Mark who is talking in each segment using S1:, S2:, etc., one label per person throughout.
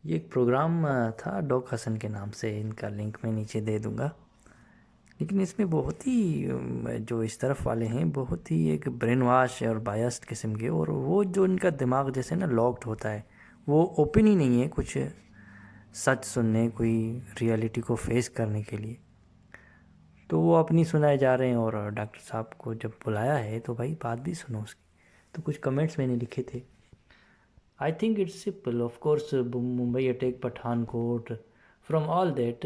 S1: یہ ایک پروگرام تھا ڈاک حسن کے نام سے، ان کا لنک میں نیچے دے دوں گا، لیکن اس میں بہت ہی جو اس طرف والے ہیں بہت ہی ایک برین واش اور بایسڈ قسم کے، اور وہ جو ان کا دماغ جیسے نا لاکڈ ہوتا ہے، وہ اوپن ہی نہیں ہے کچھ سچ سننے، کوئی ریئلٹی کو فیس کرنے کے لیے، تو وہ اپنی سنائے جا رہے ہیں۔ اور ڈاکٹر صاحب کو جب بلایا ہے تو بھائی بات بھی سنو اس کی۔ تو کچھ کمنٹس میں نے لکھے تھے. I think it's simple. Of course, Mumbai attack Pathankot. From all that,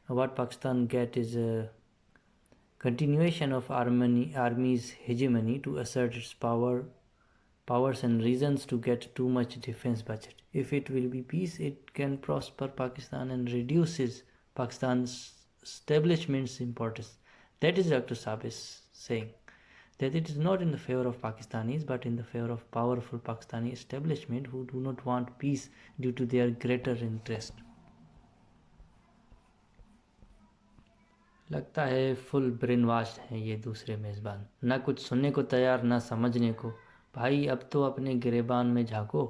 S1: what Pakistan get is a continuation of army's hegemony to assert its powers and reasons to get too much defense budget. If it will be peace, it can prosper Pakistan and reduces Pakistan's establishment's importance. That is Dr. Saab is saying. That it is not in the favor of Pakistanis but in the favor of powerful Pakistani establishment who do not want peace due to their greater interest. لگتا ہے فل brain wash ہیں یہ دوسرے میزبان، نہ کچھ سننے کو تیار نہ سمجھنے کو۔ بھائی اب تو اپنے گریبان میں جھانکو،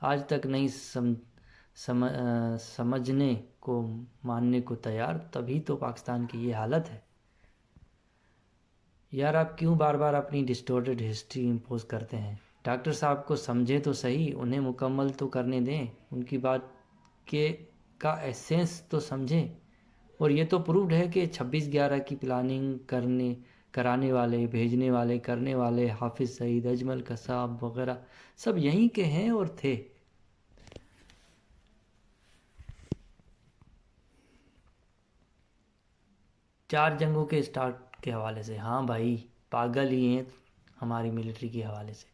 S1: آج تک نہیں سمجھنے کو ماننے کو تیار، تبھی تو پاکستان کی یہ حالت ہے۔ یار آپ کیوں بار بار اپنی ڈسٹورٹڈ ہسٹری امپوز کرتے ہیں؟ ڈاکٹر صاحب کو سمجھیں تو صحیح، انہیں مکمل تو کرنے دیں، ان کی بات کا ایسنس تو سمجھیں۔ اور یہ تو پرووڈ ہے کہ 26/11 کی پلاننگ کرانے والے، بھیجنے والے، کرنے والے حافظ سعید، اجمل قصاب وغیرہ سب یہیں کے ہیں اور تھے۔ چار جنگوں کے سٹارٹ کے حوالے سے، ہاں بھائی پاگل ہی ہیں ہماری ملٹری کے حوالے سے۔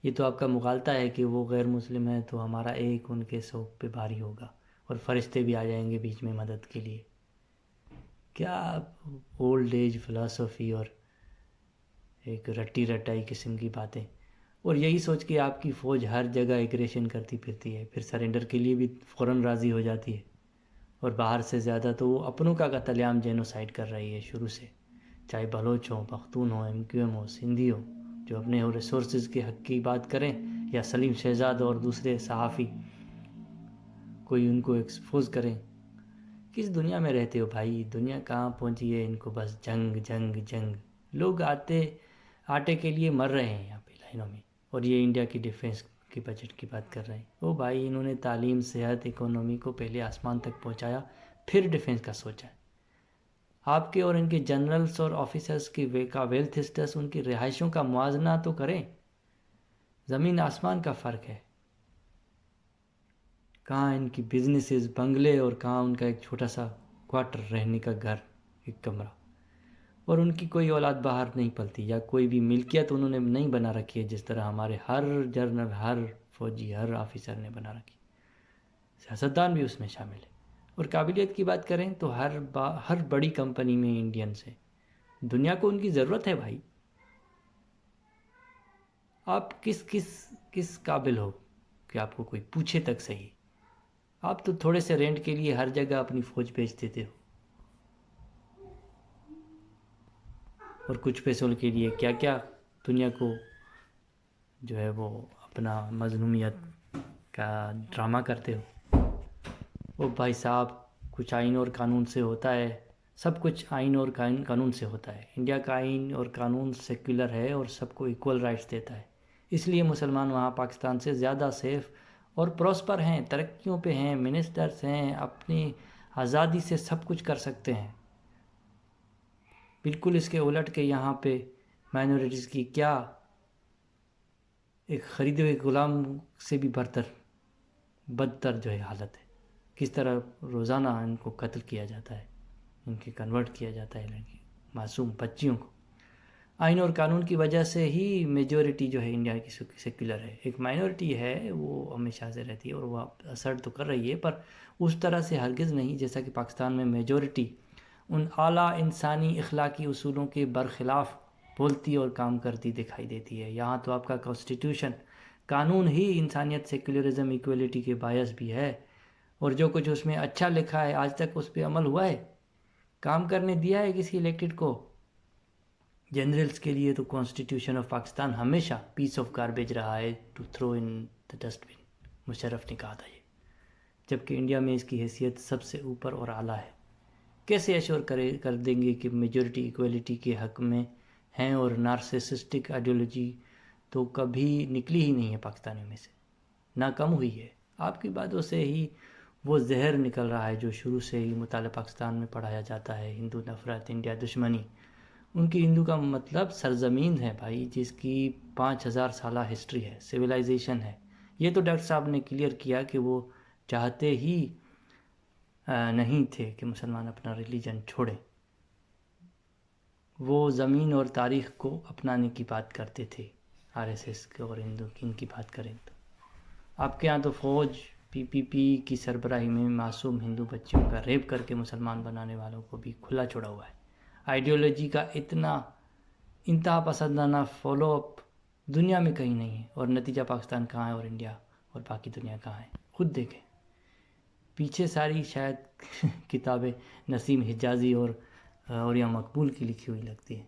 S1: یہ تو آپ کا مغالطہ ہے کہ وہ غیر مسلم ہیں تو ہمارا ایک ان کے سوگ پہ بھاری ہوگا اور فرشتے بھی آ جائیں گے بیچ میں مدد کے لیے۔ کیا اولڈ ایج فلسفی اور ایک رٹی رٹائی قسم کی باتیں، اور یہی سوچ کے آپ کی فوج ہر جگہ ایگریشن کرتی پھرتی ہے، پھر سرنڈر کے لیے بھی فوراً راضی ہو جاتی ہے، اور باہر سے زیادہ تو وہ اپنوں کا قتل عام جینوسائیڈ کر رہی ہے شروع سے، چاہے بلوچ ہوں، پختون ہوں، MQM ہو، سندھی ہو، جو اپنے ریسورسز کے حق کی بات کریں، یا سلیم شہزاد اور دوسرے صحافی کوئی ان کو ایکسپوز کریں۔ کس دنیا میں رہتے ہو بھائی؟ دنیا کہاں پہنچی ہے، ان کو بس جنگ جنگ جنگ۔ لوگ آٹے کے لیے مر رہے ہیں یہاں پہ لائنوں میں، اور یہ انڈیا کی ڈیفنس کے بجٹ کی بات کر رہے ہیں۔ او بھائی انہوں نے تعلیم، صحت، اکانومی کو پہلے آسمان تک پہنچایا، پھر ڈیفنس کا سوچا ہے۔ آپ کے اور ان کے جنرلز اور آفیسرز کی ویلتھ اسٹیٹس، ان کی رہائشوں کا موازنہ تو کریں، زمین آسمان کا فرق ہے۔ کہاں ان کی بزنسز، بنگلے، اور کہاں ان کا ایک چھوٹا سا کوارٹر رہنے کا گھر، ایک کمرہ، اور ان کی کوئی اولاد باہر نہیں پلتی، یا کوئی بھی ملکیت انہوں نے نہیں بنا رکھی ہے جس طرح ہمارے ہر جنرل، ہر فوجی، ہر آفیسر نے بنا رکھی۔ سیاستدان بھی اس میں شامل ہے۔ اور قابلیت کی بات کریں تو ہر بڑی کمپنی میں انڈینز ہیں، دنیا کو ان کی ضرورت ہے بھائی۔ آپ کس قابل ہو کہ آپ کو کوئی پوچھے تک صحیح؟ آپ تو تھوڑے سے رینٹ کے لیے ہر جگہ اپنی فوج بھیج دیتے ہو، اور کچھ پیسوں کے لیے کیا کیا دنیا کو جو ہے وہ اپنا مظلومیت کا ڈرامہ کرتے ہو۔ وہ بھائی صاحب کچھ آئین اور قانون سے ہوتا ہے، سب کچھ آئین اور قانون سے ہوتا ہے۔ انڈیا کا آئین اور قانون سیکولر ہے اور سب کو ایکول رائٹس دیتا ہے، اس لیے مسلمان وہاں پاکستان سے زیادہ سیف اور پروسپر ہیں، ترقیوں پہ ہیں، منسٹرز ہیں، اپنی آزادی سے سب کچھ کر سکتے ہیں۔ بالکل اس کے الٹ کے یہاں پہ مائنورٹیز کی کیا ایک خریدے ہوئے غلام سے بھی بدتر جو ہے حالت ہے۔ کس طرح روزانہ ان کو قتل کیا جاتا ہے، ان کی کنورٹ کیا جاتا ہے لڑکی، معصوم بچیوں کو۔ آئین اور قانون کی وجہ سے ہی میجورٹی جو ہے انڈیا کی سیکولر ہے، ایک مائنورٹی ہے وہ ہمیشہ سے رہتی ہے اور وہ اثر تو کر رہی ہے، پر اس طرح سے ہرگز نہیں جیسا کہ پاکستان میں میجورٹی ان اعلیٰ انسانی اخلاقی اصولوں کے برخلاف بولتی اور کام کرتی دکھائی دیتی ہے۔ یہاں تو آپ کا کانسٹیٹیوشن، قانون ہی انسانیت، سیکولرزم، ایکویلٹی کے باعث بھی ہے، اور جو کچھ اس میں اچھا لکھا ہے آج تک اس پہ عمل ہوا ہے، کام کرنے دیا ہے کسی الیکٹڈ کو؟ جنرلز کے لیے تو کانسٹیٹیوشن آف پاکستان ہمیشہ پیس آف گاربیج رہا ہے to throw in the dustbin. Musharraf نے کہا تھا یہ جبکہ انڈیا میں اس کی حیثیت سب سے اوپر اور اعلیٰ ہے؟ کیسے ایشور کر دیں گے کہ میجورٹی ایکویلٹی کے حق میں ہیں اور نارسسسٹک آئیڈیالوجی تو کبھی نکلی ہی نہیں ہے پاکستانیوں میں سے، نہ کم ہوئی ہے؟ آپ کی باتوں سے ہی وہ زہر نکل رہا ہے جو شروع سے ہی مطالعہ پاکستان میں پڑھایا جاتا ہے، ہندو نفرت، انڈیا دشمنی۔ ان کی ہندو کا مطلب سرزمین ہے بھائی، جس کی 5000 سالہ ہسٹری ہے، سویلائزیشن ہے۔ یہ تو ڈاکٹر صاحب نے کلیئر کیا کہ وہ چاہتے ہی نہیں تھے کہ مسلمان اپنا ریلیجن چھوڑیں، وہ زمین اور تاریخ کو اپنانے کی بات کرتے تھے۔ RSS کے اور ہندو کی ان کی بات کریں تو آپ کے ہاں تو فوج PPP کی سربراہی میں معصوم ہندو بچیوں کا ریپ کر کے مسلمان بنانے والوں کو بھی کھلا چھوڑا ہوا ہے۔ آئیڈیالوجی کا اتنا انتہا پسندانہ فالو اپ دنیا میں کہیں نہیں ہے، اور نتیجہ پاکستان کہاں ہے اور انڈیا اور باقی دنیا کہاں ہے؟ خود دیکھیں۔ پیچھے ساری شاید کتابیں نسیم حجازی اور یا مقبول کی لکھی ہوئی لگتی ہیں۔